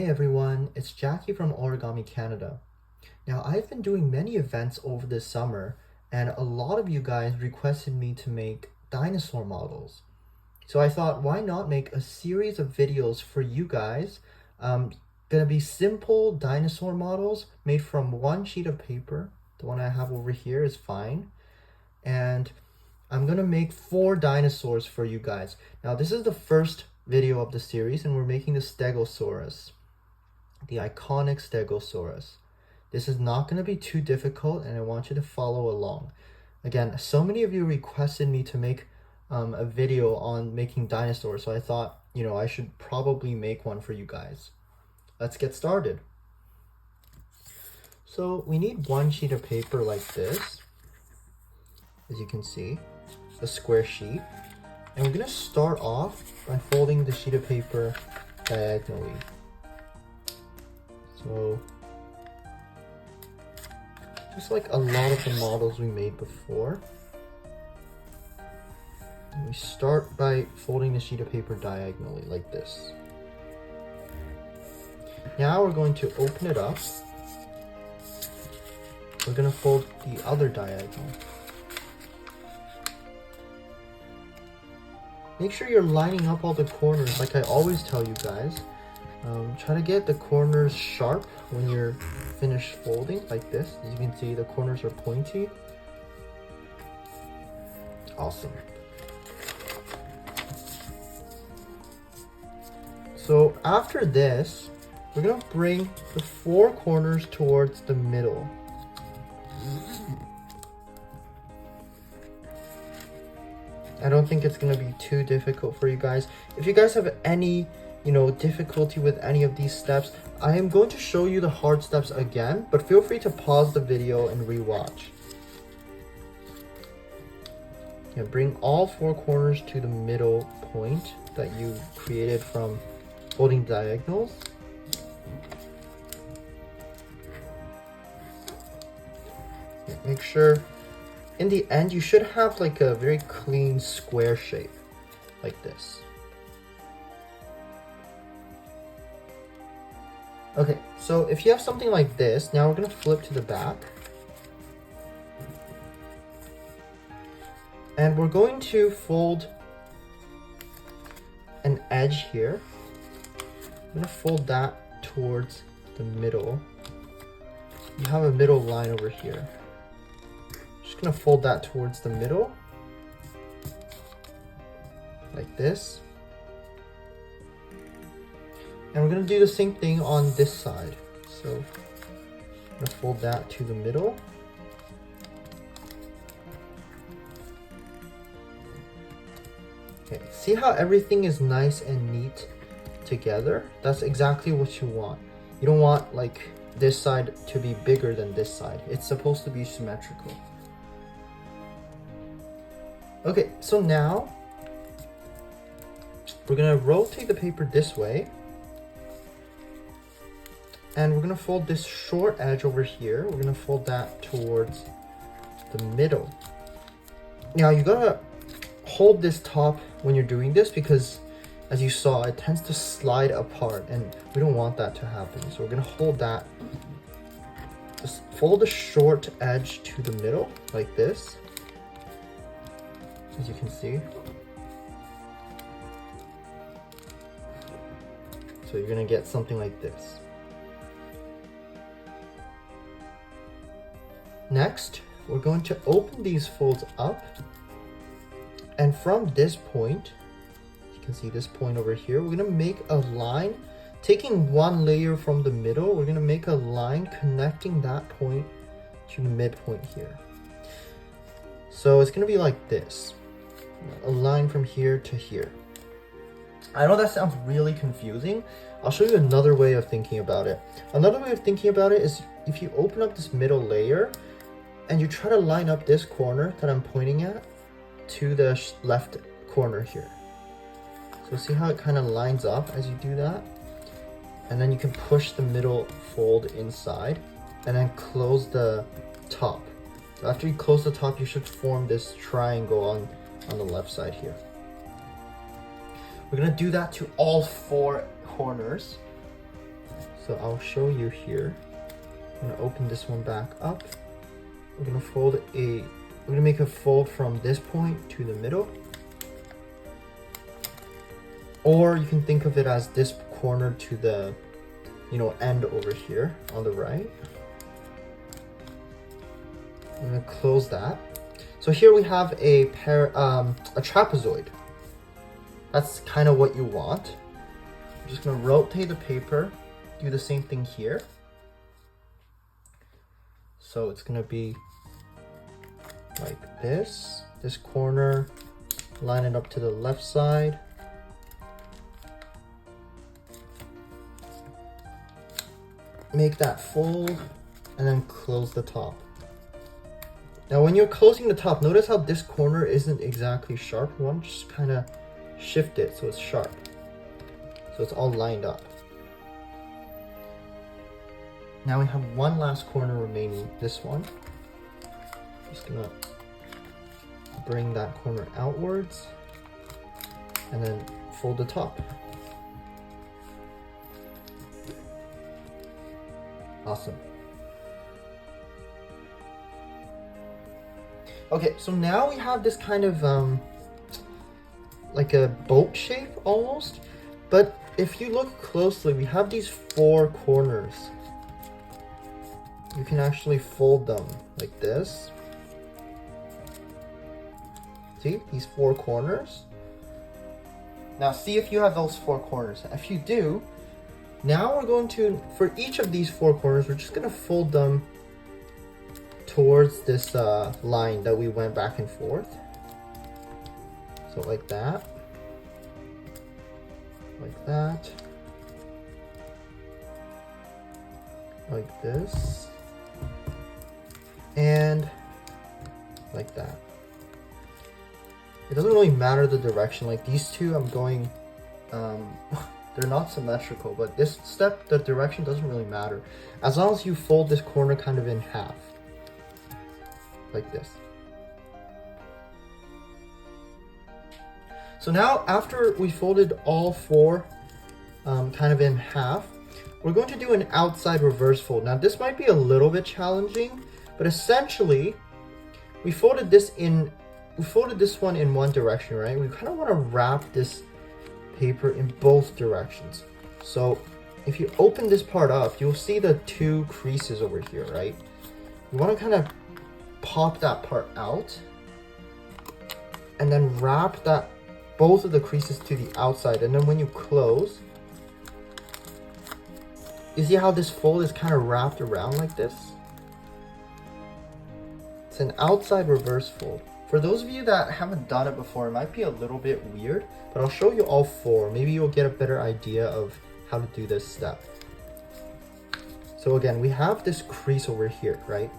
everyone, it's Jackie from Origami Canada. Now I've been doing many events over this summer and a lot of you guys requested me to make dinosaur models. So I thought, why not make a series of videos for you guys. Gonna be simple dinosaur models made from one sheet of paper. The one I have over here is fine. And I'm gonna make 4 dinosaurs for you guys. Now this is the first video of the series and we're making the stegosaurus, the iconic stegosaurus. This is not going to be too difficult and I want you to follow along. Again, so many of you requested me to make a video on making dinosaurs, so I thought, I should probably make one for you guys. Let's get started. So we need one sheet of paper like this, as you can see, a square sheet. And we're going to start off by folding the sheet of paper diagonally. So, just like a lot of the models we made before. And we start by folding the sheet of paper diagonally like this. Now we're going to open it up. We're going to fold the other diagonal. Make sure you're lining up all the corners like I always tell you guys. Try to get the corners sharp when you're finished folding like this. As you can see, the corners are pointy. Awesome. So after this, we're going to bring the 4 corners towards the middle. I don't think it's going to be too difficult for you guys. If you guys have any, difficulty with any of these steps, I am going to show you the hard steps again, but feel free to pause the video and rewatch. Bring all 4 corners to the middle point that you created from folding diagonals. Make sure in the end, you should have like a very clean square shape, like this. Okay, so if you have something like this, now we're gonna flip to the back. And we're going to fold an edge here. I'm gonna fold that towards the middle. You have a middle line over here. Just gonna fold that towards the middle, like this. And we're gonna do the same thing on this side. So I'm gonna fold that to the middle. Okay, see how everything is nice and neat together? That's exactly what you want. You don't want like this side to be bigger than this side. It's supposed to be symmetrical. Okay, so now we're gonna rotate the paper this way. And we're gonna fold this short edge over here. We're gonna fold that towards the middle. Now you gotta hold this top when you're doing this because as you saw, it tends to slide apart and we don't want that to happen. So we're gonna hold that. Just fold the short edge to the middle like this. As you can see. So you're gonna get something like this. Next, we're going to open these folds up. And from this point, you can see this point over here, we're gonna make a line. Taking one layer from the middle, we're gonna make a line connecting that point to the midpoint here. So it's gonna be like this. A line from here to here. I know that sounds really confusing. I'll show you another way of thinking about it. Another way of thinking about it is if you open up this middle layer and you try to line up this corner that I'm pointing at to the left corner here. So see how it kind of lines up as you do that? And then you can push the middle fold inside and then close the top. So after you close the top, you should form this triangle on the left side here. We're gonna do that to all 4 corners. So I'll show you here. I'm gonna open this one back up. We're gonna make a fold from this point to the middle. Or you can think of it as this corner to the, end over here on the right. I'm gonna close that. So here we have a trapezoid. That's kind of what you want. I'm just gonna rotate the paper, do the same thing here. So it's gonna be like this corner, line it up to the left side. Make that fold and then close the top. Now when you're closing the top, notice how this corner isn't exactly sharp. You want to just kind of shift it so it's sharp. So it's all lined up. Now we have one last corner remaining, this one. Just gonna bring that corner outwards and then fold the top. Awesome. Okay, so now we have this kind of like a boat shape almost, but if you look closely, we have these 4 corners. You can actually fold them like this. See, these 4 corners? Now see if you have those 4 corners. If you do, now we're going to, for each of these 4 corners, we're just gonna fold them towards this line that we went back and forth. So like that. Like that. Like this. And like that. It doesn't really matter the direction. Like these two, I'm going, they're not symmetrical, but this step, the direction doesn't really matter. As long as you fold this corner kind of in half. Like this. So now after we folded all 4 kind of in half, we're going to do an outside reverse fold. Now this might be a little bit challenging, but essentially we folded this one in one direction, right? We kind of want to wrap this paper in both directions. So if you open this part up, you'll see the 2 creases over here, right? You want to kind of pop that part out and then wrap both of the creases to the outside, and then when you close, you see how this fold is kind of wrapped around like this? It's an outside reverse fold. For those of you that haven't done it before, it might be a little bit weird, but I'll show you all 4. Maybe you'll get a better idea of how to do this step. So again, we have this crease over here, right?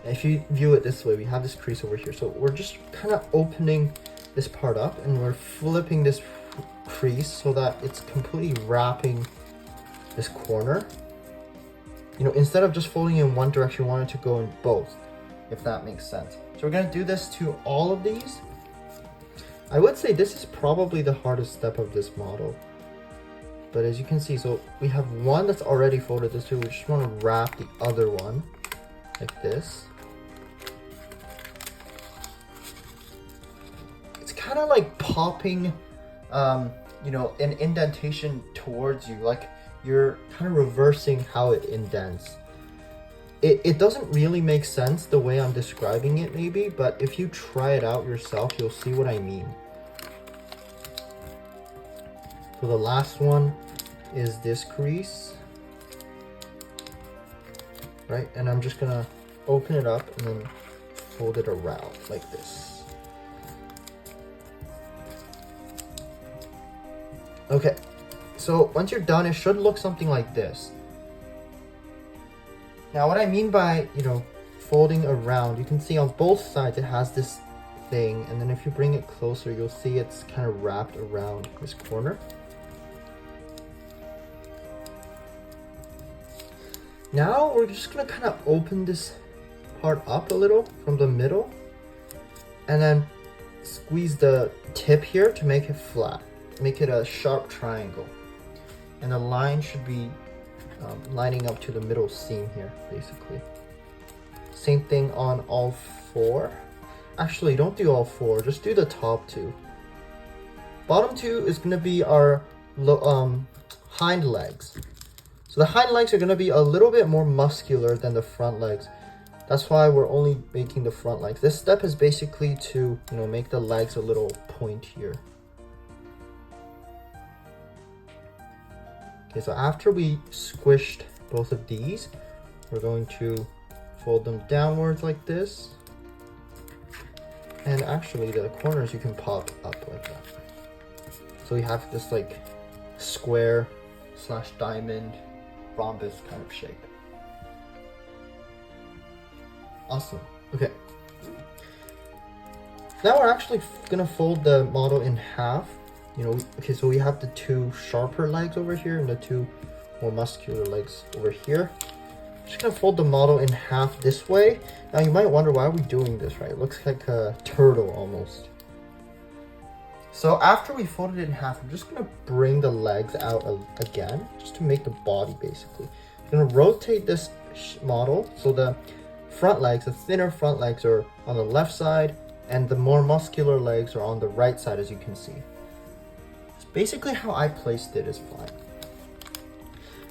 If you view it this way, we have this crease over here. So we're just kind of opening this part up and we're flipping this crease so that it's completely wrapping this corner. Instead of just folding in one direction, we want it to go in both, if that makes sense. So we're gonna do this to all of these. I would say this is probably the hardest step of this model. But as you can see, so we have one that's already folded this way. We just wanna wrap the other one like this. It's kind of like popping, an indentation towards you, like you're kind of reversing how it indents. It doesn't really make sense the way I'm describing it maybe, but if you try it out yourself, you'll see what I mean. So the last one is this crease, right? And I'm just gonna open it up and then fold it around like this. Okay, so once you're done, it should look something like this. Now what I mean by, folding around, you can see on both sides it has this thing, and then if you bring it closer, you'll see it's kind of wrapped around this corner. Now we're just gonna kind of open this part up a little from the middle, and then squeeze the tip here to make it flat, make it a sharp triangle. And the line should be lining up to the middle seam here, basically. Same thing on all 4. Actually, don't do all 4, just do the top 2. Bottom 2 is going to be our hind legs. So the hind legs are going to be a little bit more muscular than the front legs. That's why we're only making the front legs. This step is basically to, make the legs a little pointier. Okay, so after we squished both of these, we're going to fold them downwards like this. And actually the corners you can pop up like that. So we have this like square / diamond rhombus kind of shape. Awesome. Okay. Now we're actually gonna fold the model in half. Okay, so we have the 2 sharper legs over here and the 2 more muscular legs over here. Just gonna fold the model in half this way. Now you might wonder, why are we doing this, right? It looks like a turtle almost. So after we folded it in half, I'm just gonna bring the legs out again, just to make the body basically. I'm gonna rotate this model so the front legs, the thinner front legs, are on the left side and the more muscular legs are on the right side, as you can see. It's basically how I placed it is fine.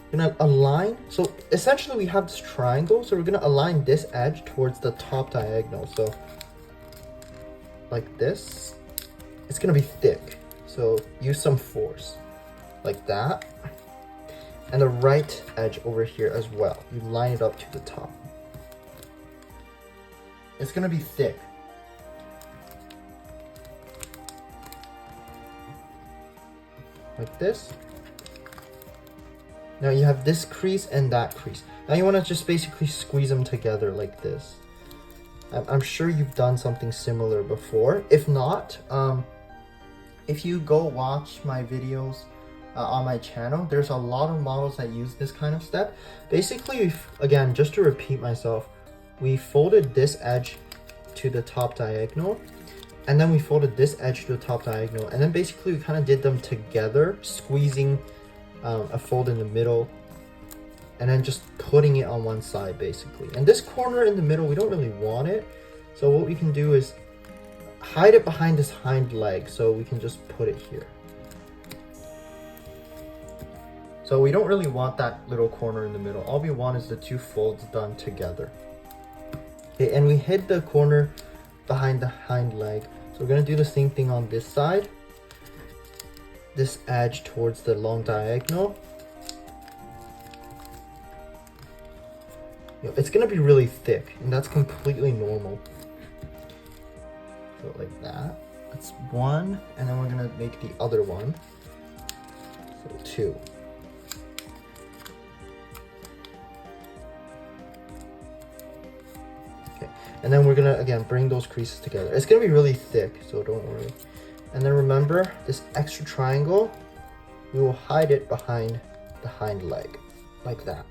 We're gonna align, so essentially we have this triangle, so we're gonna align this edge towards the top diagonal. So like this, it's gonna be thick, so use some force like that. And the right edge over here as well, you line it up to the top. It's gonna be thick. Like this. Now you have this crease and that crease. Now you want to just basically squeeze them together like this. I'm sure you've done something similar before. If not, if you go watch my videos on my channel, there's a lot of models that use this kind of step. Basically, again, just to repeat myself, we folded this edge to the top diagonal, and then we folded this edge to the top diagonal, and then basically we kind of did them together, squeezing a fold in the middle, and then just putting it on one side basically. And this corner in the middle, we don't really want it, so what we can do is hide it behind this hind leg, so we can just put it here. So we don't really want that little corner in the middle. All we want is the 2 folds done together. Okay, and we hid the corner behind the hind leg, so we're going to do the same thing on this side. This edge towards the long diagonal. It's going to be really thick, and that's completely normal. So like that. That's 1, and then we're going to make the other one. So 2. Okay, and then we're going to, again, bring those creases together. It's going to be really thick, so don't worry. And then remember, this extra triangle, we will hide it behind the hind leg, like that.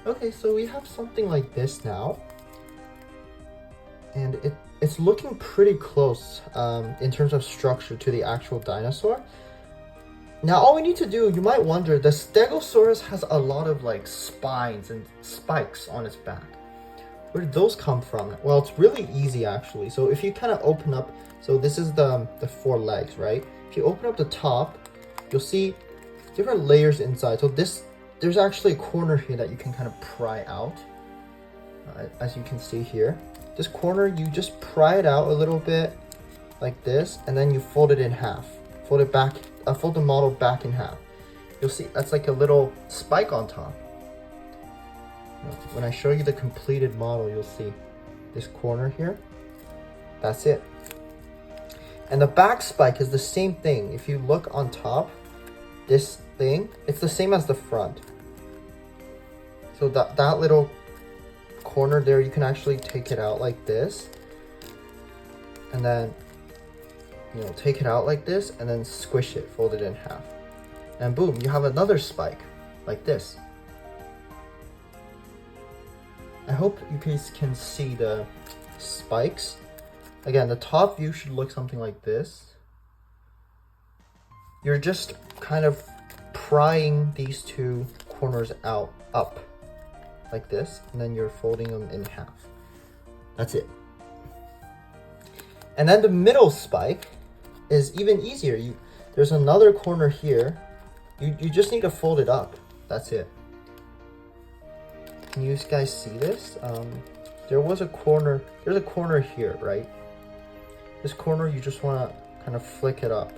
Okay, so we have something like this now. And it's looking pretty close in terms of structure to the actual dinosaur. Now all we need to do, you might wonder, the stegosaurus has a lot of like spines and spikes on its back. Where did those come from? Well, it's really easy actually. So if you kind of open up, so this is the 4 legs, right? If you open up the top, you'll see different layers inside. So there's actually a corner here that you can kind of pry out, as you can see here. This corner, you just pry it out a little bit like this, and then you fold it in half. Fold it back, fold the model back in half. You'll see that's like a little spike on top. When I show you the completed model, you'll see this corner here. That's it. And the back spike is the same thing. If you look on top, this thing, it's the same as the front. So that little corner there, you can actually take it out like this. And then, take it out like this and then squish it, fold it in half. And boom, you have another spike like this. I hope you guys can see the spikes. Again, the top view should look something like this. you're just kind of prying these two corners out, up, like this, and then you're folding them in half. That's it. And then the middle spike is even easier. There's another corner here. You just need to fold it up. That's it. Can you guys see this? There's a corner here, right? This corner, you just want to kind of flick it up.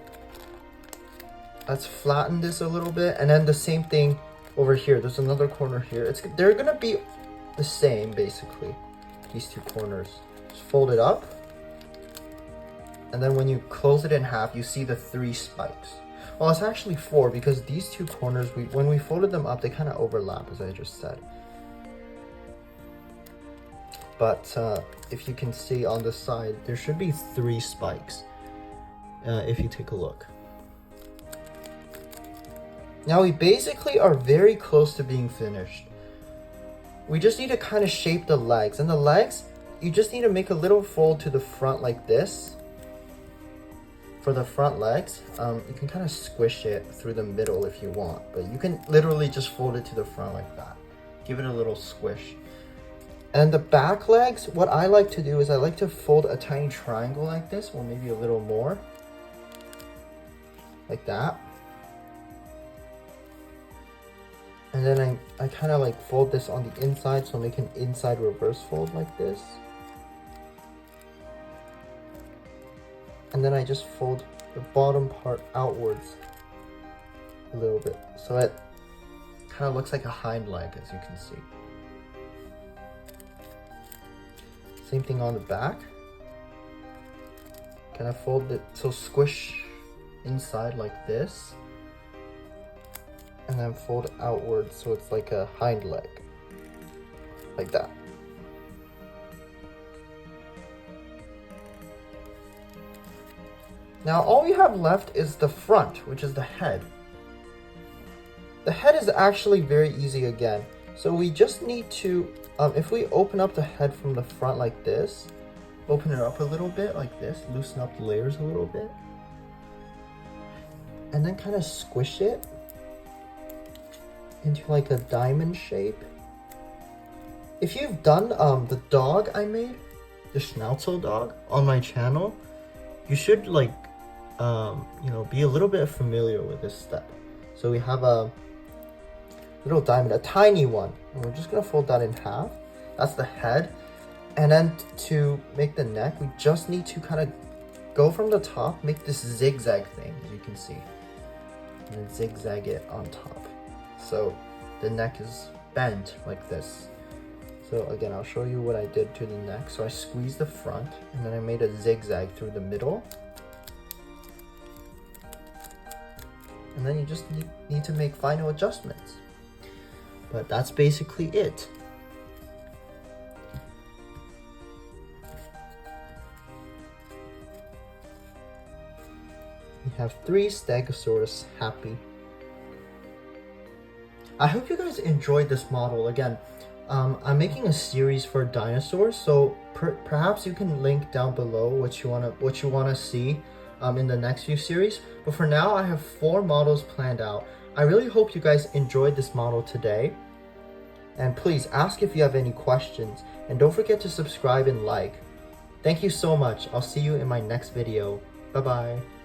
Let's flatten this a little bit, and then the same thing over here. There's another corner here. They're gonna be the same, basically, these two corners. Just fold it up, and then when you close it in half, you see the 3 spikes. Well, it's actually 4, because these two corners, when we folded them up, they kind of overlap, as I just said. But if you can see on the side, there should be 3 spikes, if you take a look. Now we basically are very close to being finished. We just need to kind of shape the legs. And the legs, you just need to make a little fold to the front like this. For the front legs, you can kind of squish it through the middle if you want. But you can literally just fold it to the front like that. Give it a little squish. And the back legs, what I like to do is I like to fold a tiny triangle like this, or maybe a little more. Like that. And then I kind of like fold this on the inside, so make an inside reverse fold like this. And then I just fold the bottom part outwards a little bit. So it kind of looks like a hind leg, as you can see. Same thing on the back. Kind of fold it, so squish inside like this. And then fold it outwards so it's like a hind leg. Like that. Now all we have left is the front, which is the head. The head is actually very easy again. So we just need to, if we open up the head from the front like this, open it up a little bit like this, loosen up the layers a little bit, and then kind of squish it into like a diamond shape. If you've done the dog I made, the Schnauzel dog, on my channel, you should like, be a little bit familiar with this step. So we have a little diamond, a tiny one, and we're just gonna fold that in half. That's the head. And then to make the neck, we just need to kind of go from the top, make this zigzag thing, as you can see, and then zigzag it on top. So the neck is bent like this. So again, I'll show you what I did to the neck. So I squeezed the front, and then I made a zigzag through the middle. And then you just need to make final adjustments. But that's basically it. We have 3 stegosaurus happy. I hope you guys enjoyed this model. Again, I'm making a series for dinosaurs, so perhaps you can link down below what you wanna see in the next few series. But for now, I have 4 models planned out. I really hope you guys enjoyed this model today. And please ask if you have any questions, and don't forget to subscribe and like. Thank you so much. I'll see you in my next video. Bye bye.